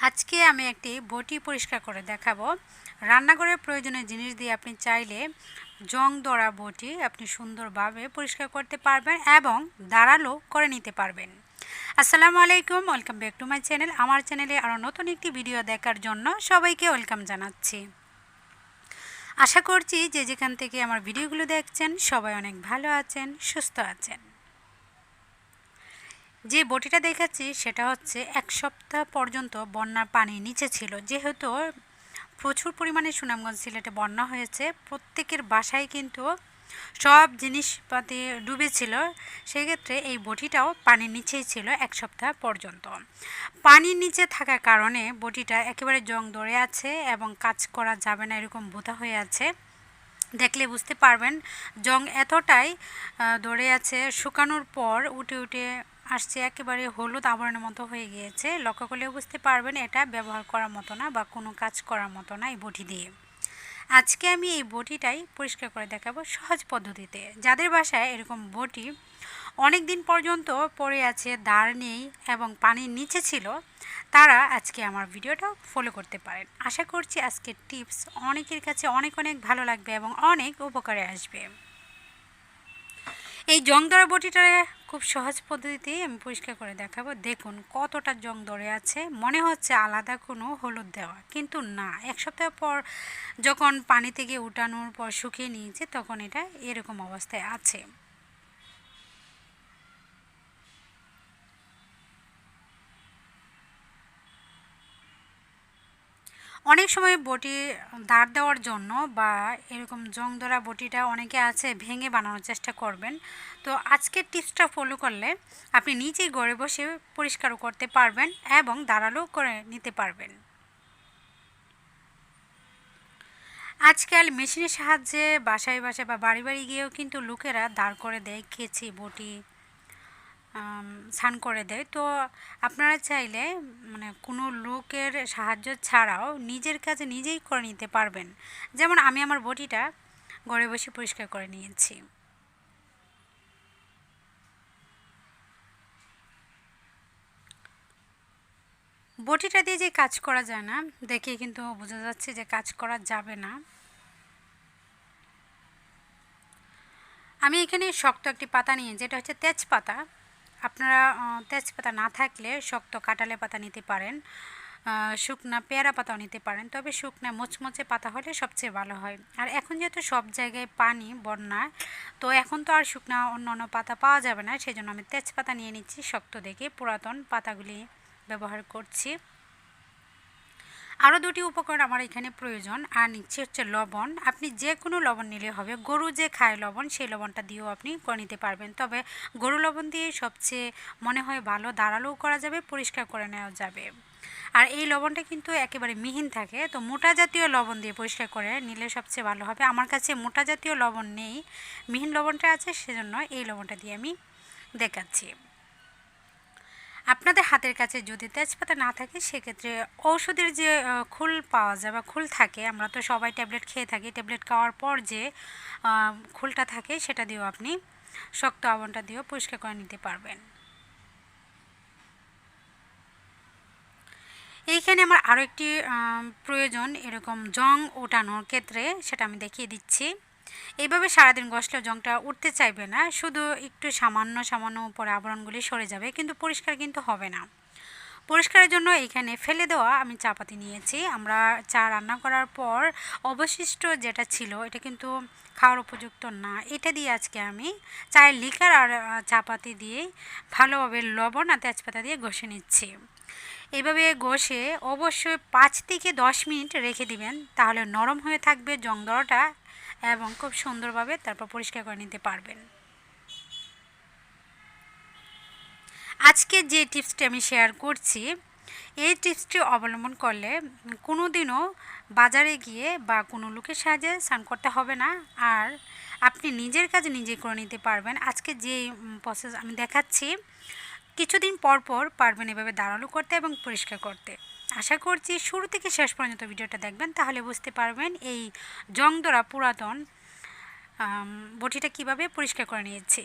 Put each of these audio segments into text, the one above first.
আজকে আমি একটি বটি পরিষ্কার করে দেখাবো। রান্নাঘরের প্রয়োজনীয় জিনিস দিয়ে আপনি চাইলে জং ধরা বটি আপনি সুন্দরভাবে পরিষ্কার করতে পারবেন এবং ধারালো করে নিতে পারবেন। আসসালামু আলাইকুম, welcome back to my channel. আমার চ্যানেলে আরও নতুন একটি ভিডিও দেখার জন্য সবাইকে ওয়েলকাম জানাচ্ছি। আশা করছি যে যেখান থেকে আমার ভিডিওগুলো দেখছেন সবাই অনেক ভালো আছেন, সুস্থ আছেন। যে বটিটা দেখাচ্ছি সেটা হচ্ছে এক সপ্তাহ পর্যন্ত বন্যার পানি নিচে ছিল। যেহেতু প্রচুর পরিমাণে সুনামগঞ্জ সিলেটে বন্যা হয়েছে, প্রত্যেকের বাসায় কিন্তু সব জিনিসপাতি ডুবেছিল, সেক্ষেত্রে এই বটিটাও পানির নিচেই ছিল এক সপ্তাহ পর্যন্ত। পানির নিচে থাকার কারণে বটিটা একেবারে জং ধরে আছে এবং কাজ করা যাবে না, এরকম ভোঁতা হয়ে আছে। দেখলে বুঝতে পারবেন জং এতটাই ধরে আছে, শুকানোর পর উঠে উঠে আসছে, একেবারে হলুদ আবরণের মতো হয়ে গিয়েছে। লক্ষ্য করলেও বুঝতে পারবেন এটা ব্যবহার করার মতো না বা কোনো কাজ করার মতো না এই বটি দিয়ে। আজকে আমি এই বটিটাই পরিষ্কার করে দেখাবো সহজ পদ্ধতিতে। যাদের বাসায় এরকম বটি অনেক দিন পর্যন্ত পড়ে আছে, দাঁড় নেই এবং পানির নিচে ছিল, তারা আজকে আমার ভিডিওটা ফলো করতে পারেন। আশা করছি আজকের টিপস অনেকের কাছে অনেক ভালো লাগবে এবং অনেক উপকারে আসবে। এই জং ধরা বটিটা খুব সহজ পদ্ধতিতেই আমি পরিষ্কার করে দেখাবো। দেখুন কতটা জং ধরে আছে, মনে হচ্ছে আলাদা কোনো হলুদ দেওয়া, কিন্তু না। এক সপ্তাহ পর যখন পানি থেকে উঠানোর পর শুকিয়ে নিয়েছে তখন এটা এরকম অবস্থায় আছে। অনেক সময় বটি দাঁড় দেওয়ার জন্য বা এরকম জং ধরা বটিটা অনেকে আছে ভেঙে বানানোর চেষ্টা করবেন। তো আজকের টিপসটা ফলো করলে আপনি নিজেই ঘরে বসে পরিষ্কারও করতে পারবেন এবং ধারালো করে নিতে পারবেন। আজকাল মেশিনের সাহায্যে বাসায় বাসায় বা বাড়ি বাড়ি গিয়েও কিন্তু লোকেরা দাঁড় করে দেয়, খেয়েছি বটি স্নান করে দেয়। তো আপনারা চাইলে কোনো লোকের সাহায্য ছাড়াও নিজের কাজে নিজেই করে নিতে পারবেন। যেমন আমি আমার বটিটা ঘরে বসে পরিষ্কার করে নিয়েছি। বটিটা দিয়ে যে কাজ করা যায় না, দেখে কিন্তু বোঝা যাচ্ছে যে কাজ করা যাবে না। আমি এখানে শক্ত একটি পাতা নিয়ে, যেটা হচ্ছে তেজপাতা। আপনারা তেজপাতা না থাকলে শক্ত কাঁঠালের পাতা নিতে পারেন, শুকনা পেয়ারা পাতাও নিতে পারেন, তবে শুকনা মোচমোচে পাতা হলে সবচেয়ে ভালো হয়। আর এখন যেহেতু সব জায়গায় পানি, বন্যা, তো এখন তো আর শুকনা অন্য অন্য পাতা পাওয়া যাবে না, সেই জন্য আমি তেজপাতা নিয়ে নিচ্ছি শক্ত দেখে। পুরাতন পাতাগুলি ব্যবহার করছি। আরও দুটি উপকরণ আমার এখানে প্রয়োজন, আর নিচ্ছে হচ্ছে লবণ। আপনি যে কোনো লবণ নিলে হবে, গরু যে খায় লবণ সেই লবণটা দিয়েও আপনি করে নিতে পারবেন, তবে গরু লবণ দিয়ে সবচেয়ে মনে হয় ভালো, দাঁড়ালেও করা যাবে, পরিষ্কার করে নেওয়া যাবে। আর এই লবণটা কিন্তু একেবারে মিহিন থাকে, তো মোটা জাতীয় লবণ দিয়ে পরিষ্কার করে নিলে সবচেয়ে ভালো হবে। আমার কাছে মোটা জাতীয় লবণ নেই, মিহিন লবণটা আছে, সেজন্য এই লবণটা দিয়ে আমি দেখাচ্ছি। আপনাদের হাতের কাছে যদি তেজপাতা না থাকে সেক্ষেত্রে ঔষধের যে খোল পাওয়া যায় বা খোল থাকে, আমরা তো সবাই ট্যাবলেট খেয়ে থাকি, ট্যাবলেট খাওয়ার পর যে খোলটা থাকে সেটা দিয়েও আপনি শক্ত আবরণটা দিয়েও পরিষ্কার করে নিতে পারবেন। এইখানে আমার আরও একটি প্রয়োজন এরকম জং ওঠানোর ক্ষেত্রে, সেটা আমি দেখিয়ে দিচ্ছি। এইভাবে সারাদিন ঘষলেও জংটা উঠতে চাইবে না, শুধু একটু সামান্য উপরে আবরণগুলি সরে যাবে, কিন্তু পরিষ্কার কিন্তু হবে না। পরিষ্কারের জন্য এখানে ফেলে দেওয়া আমি চা পাতি নিয়েছি। আমরা চা রান্না করার পর অবশিষ্ট যেটা ছিল এটা কিন্তু খাওয়ার উপযুক্ত না, এটা দিয়ে আজকে আমি চায়ের লিকার আর চা পাতি দিয়ে ভালোভাবে লবণ আর তেজপাতা দিয়ে ঘষে নিচ্ছি। এইভাবে ঘষে অবশ্যই 5 থেকে 10 মিনিট রেখে দিবেন, তাহলে নরম হয়ে থাকবে জং ধরাটা এবং খুব সুন্দরভাবে তারপর পরিষ্কার করে নিতে পারবেন। আজকে যে টিপসটি আমি শেয়ার করছি, এই টিপসটি অবলম্বন করলে কোনো দিনও বাজারে গিয়ে বা কোনো লোকের সাহায্যে স্নান করতে হবে না, আর আপনি নিজের কাজ নিজে করে নিতে পারবেন। আজকে যে প্রসেস আমি দেখাচ্ছি, কিছুদিন পর পর পারবেন এভাবে দাঁড়ালো করতে এবং পরিষ্কার করতে। আশা করছি শুরু থেকে শেষ পর্যন্ত ভিডিওটা দেখবেন, তাহলে বুঝতে পারবেন এই জং ধরা পুরাতন বটিটা কিভাবে পরিষ্কার করে নিয়েছি।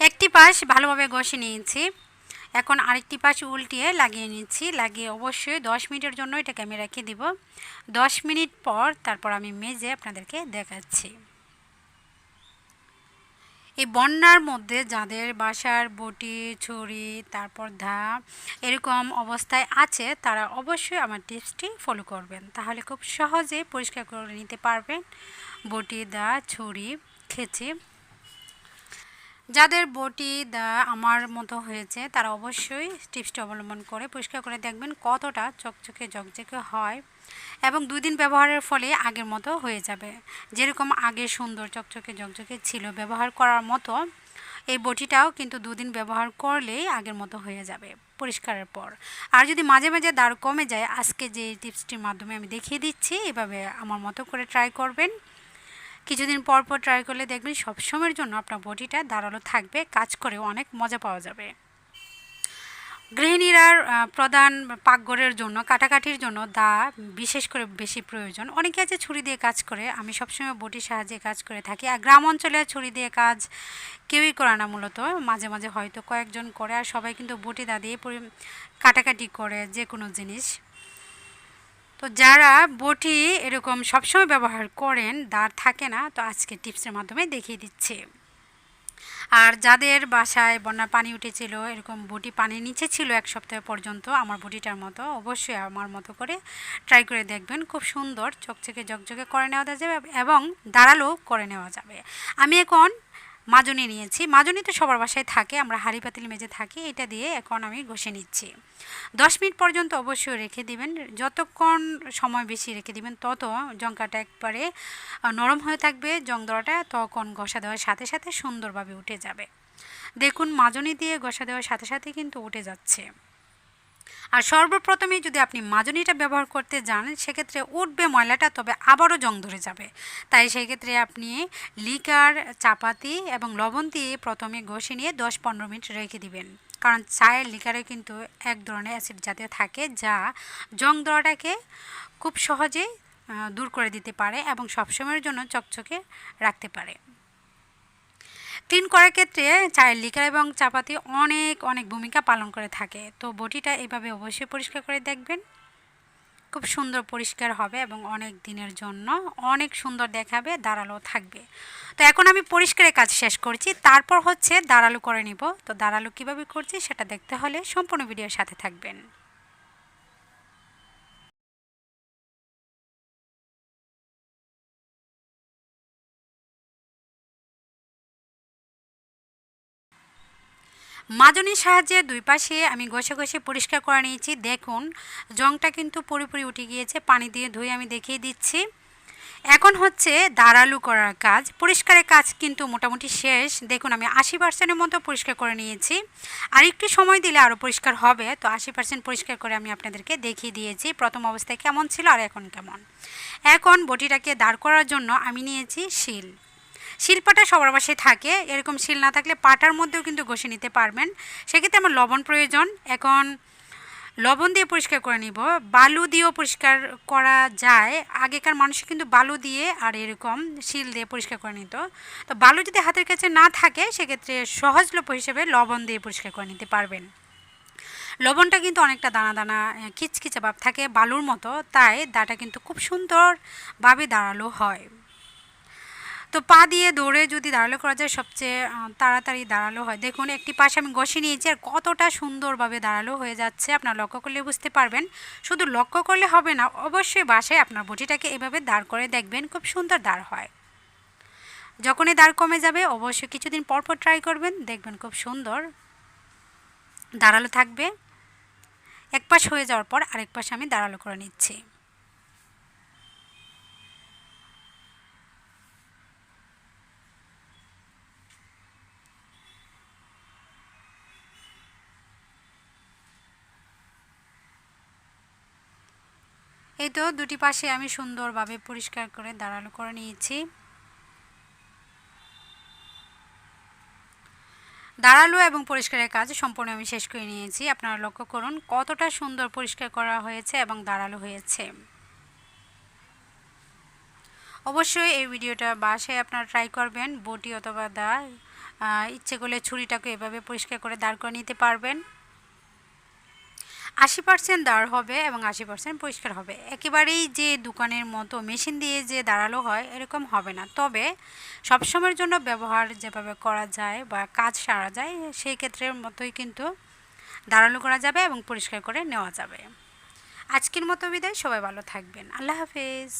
একটি পাশ ভালোভাবে ঘষে নিয়েছি, এখন আরেকটি পাশ উল্টিয়ে লাগিয়ে নিচ্ছি, লাগিয়ে অবশ্যই 10 মিনিটের জন্য এটাকে আমি রেখে দিব। 10 মিনিট পর তারপর আমি মেজে আপনাদেরকে দেখাচ্ছি। এই বন্যার মধ্যে যাদের বাসার বটি, ছুরি, তারপর দা এরকম অবস্থায় আছে তারা অবশ্যই আমার টিপসটি ফলো করবেন, তাহলে খুব সহজে পরিষ্কার করে নিতে পারবেন বটি, দা, ছুরি, খেঁচি। যাদের বটি, দা আমার মতো হয়েছে তারা অবশ্যই টিপসটি অবলম্বন করে পরিষ্কার করে দেখবেন কতটা চকচকে ঝকঝকে হয়, এবং 2 দিন ব্যবহারের ফলে আগের মতো হয়ে যাবে। যেরকম আগে সুন্দর চকচকে ঝকঝকে ছিল ব্যবহার করার মতো, এই বটিটাও কিন্তু 2 দিন ব্যবহার করলেই আগের মতো হয়ে যাবে পরিষ্কারের পর। আর যদি মাঝে মাঝে দাঁড় কমে যায়, আজকে যে টিপসটির মাধ্যমে আমি দেখিয়ে দিচ্ছি এভাবে আমার মতো করে ট্রাই করবেন। কিছুদিন পর পর ট্রাই করলে দেখবেন সবসময়ের জন্য আপনার বডিটা দাঁড়ানো থাকবে, কাজ করেও অনেক মজা পাওয়া যাবে। গৃহিণীরা প্রধান পাকঘরের জন্য কাটাকাটির জন্য দা বিশেষ করে বেশি প্রয়োজন। অনেকে আছে ছুরি দিয়ে কাজ করে, আমি সবসময় বটির সাহায্যে কাজ করে থাকি। আর গ্রাম অঞ্চলে ছুরি দিয়ে কাজ কেউই করে না, মূলত মাঝে মাঝে হয়তো কয়েকজন করে, আর সবাই কিন্তু বটি দা দিয়ে কাটাকাটি করে যে কোনো জিনিস। তো যারা বটি এরকম সবসময় ব্যবহার করেন, দাঁড় থাকে না, তো আজকে টিপসের মাধ্যমে দেখিয়ে দিচ্ছি। আর যাদের বাসায় বন্যার পানি উঠেছিল, এরকম বটি পানির নিচে ছিল 1 সপ্তাহ পর্যন্ত, আমার বটিটার মতো অবশ্যই আমার মতো করে ট্রাই করে দেখবেন। খুব সুন্দর চকচকে ঝকঝকে করে নেওয়া যাবে এবং দাঁড়ালো করে নেওয়া যাবে। আমি এখন মাজনি নিয়েছি, মাজনি তো সবার বাসায় থাকে, আমরা হাঁড়ি পাতিল মেজে থাকি, এটা দিয়ে এখন আমি ঘষে নিচ্ছি। 10 মিনিট পর্যন্ত অবশ্যই রেখে দিবেন, যতক্ষণ সময় বেশি রেখে দিবেন তত জঙ্কাটা একবারে নরম হয়ে থাকবে, জং ধরাটা তখন ঘষা দেওয়ার সাথে সাথে সুন্দরভাবে উঠে যাবে। দেখুন মাজনি দিয়ে ঘষা দেওয়ার সাথে সাথে কিন্তু উঠে যাচ্ছে। আর সর্বপ্রথমেই যদি আপনি মাজনিটা ব্যবহার করতে যান সেক্ষেত্রে উঠবে ময়লাটা, তবে আবারও জং ধরে যাবে। তাই সেই ক্ষেত্রে আপনি লিকার, চাপাতি এবং লবণ দিয়ে প্রথমে ঘষে নিয়ে 10-15 মিনিট রেখে দিবেন, কারণ চায়ের লিকারে কিন্তু এক ধরনের অ্যাসিড জাতীয় থাকে যা জং ধরাটাকে খুব সহজেই দূর করে দিতে পারে এবং সবসময়ের জন্য চকচকে রাখতে পারে। ক্লিন করার ক্ষেত্রে চায়ের লিকার এবং চাপাতি অনেক অনেক ভূমিকা পালন করে থাকে। তো বটিটা এভাবে অবশ্যই পরিষ্কার করে দেখবেন, খুব সুন্দর পরিষ্কার হবে এবং অনেক দিনের জন্য অনেক সুন্দর দেখাবে, দাঁড়ালো থাকবে। তো এখন আমি পরিষ্কারের কাজ শেষ করছি, তারপর হচ্ছে দাঁড়ালো করে নিব। তো দাঁড়ালো কীভাবে করছি সেটা দেখতে হলে সম্পূর্ণ ভিডিওর সাথে থাকবেন। মাজনির সাহায্যে 2 পাশে আমি ঘষে ঘষে পরিষ্কার করে নিয়েছি। দেখুন জংটা কিন্তু পুরোপুরি উঠে গিয়েছে, পানি দিয়ে ধুয়ে আমি দেখিয়ে দিচ্ছি। এখন হচ্ছে দাঁড়ালু করার কাজ। পরিষ্কারের কাজ কিন্তু মোটামুটি শেষ। দেখুন আমি 80% মতো পরিষ্কার করে নিয়েছি, আর একটু সময় দিলে আরও পরিষ্কার হবে। তো 80% পরিষ্কার করে আমি আপনাদেরকে দেখিয়ে দিয়েছি প্রথম অবস্থায় কেমন ছিল আর এখন কেমন। এখন বটিটাকে দাঁড় করার জন্য আমি নিয়েছি শিল। শিলপাটা সবার বাসায় থাকে, এরকম শিল না থাকলে পাটার মধ্যেও কিন্তু ঘষে নিতে পারবেন। সেক্ষেত্রে আমার লবণ প্রয়োজন। এখন লবণ দিয়ে পরিষ্কার করে নিব, বালু দিয়েও পরিষ্কার করা যায়। আগেকার মানুষ কিন্তু বালু দিয়ে আর এরকম শিল দিয়ে পরিষ্কার করে নিত। তো বালু যদি হাতের কাছে না থাকে সেক্ষেত্রে সহজলভ্য হিসেবে লবণ দিয়ে পরিষ্কার করে নিতে পারবেন। লবণটা কিন্তু অনেকটা দানা দানা খিচখিচে ভাব থাকে বালুর মতো, তাই দাটা কিন্তু খুব সুন্দরভাবে দাঁড়ালো হয়। তো পা দিয়ে দৌড়ে যদি দাঁড়ালো করা যায় সবচেয়ে তাড়াতাড়ি দাঁড়ালো হয়। দেখুন একটি পাশে আমি ঘষে নিয়েছি আর কতটা সুন্দরভাবে দাঁড়ালো হয়ে যাচ্ছে, আপনার লক্ষ্য করলে বুঝতে পারবেন। শুধু লক্ষ্য করলে হবে না, অবশ্যই বাসায় আপনার বটিটাকে এভাবে দাঁড় করে দেখবেন, খুব সুন্দর দাঁড় হয়। যখনই দাঁড় কমে যাবে অবশ্যই কিছুদিন পর পর ট্রাই করবেন, দেখবেন খুব সুন্দর দাঁড়ালো থাকবে। এক পাশ হয়ে যাওয়ার পর আরেক পাশে আমি দাঁড়ালো করে নিচ্ছি। এই তো দুটি পাশে আমি সুন্দরভাবে পরিষ্কার করে দাঁড়ালো করে নিয়েছি। দাঁড়ালো এবং পরিষ্কারের কাজ সম্পূর্ণ আমি শেষ করে নিয়েছি। আপনারা লক্ষ্য করুন কতটা সুন্দর পরিষ্কার করা হয়েছে এবং দাঁড়ালো হয়েছে। অবশ্যই এই ভিডিওটা বাসায় আপনারা ট্রাই করবেন। বটি অথবা দা ইচ্ছে করলে ছুরিটাকে এভাবে পরিষ্কার করে দাঁড় করে নিতে পারবেন। 80% দাঁড় হবে এবং 80% পরিষ্কার হবে। একেবারেই যে দোকানের মতো মেশিন দিয়ে যে দাঁড়ালো হয় এরকম হবে না, তবে সবসময়ের জন্য ব্যবহার যেভাবে করা যায় বা কাজ সারা যায় সেই ক্ষেত্রের মতোই কিন্তু দাঁড়ালো করা যাবে এবং পরিষ্কার করে নেওয়া যাবে। আজকের মতো বিদায়, সবাই ভালো থাকবেন, আল্লাহ হাফেজ।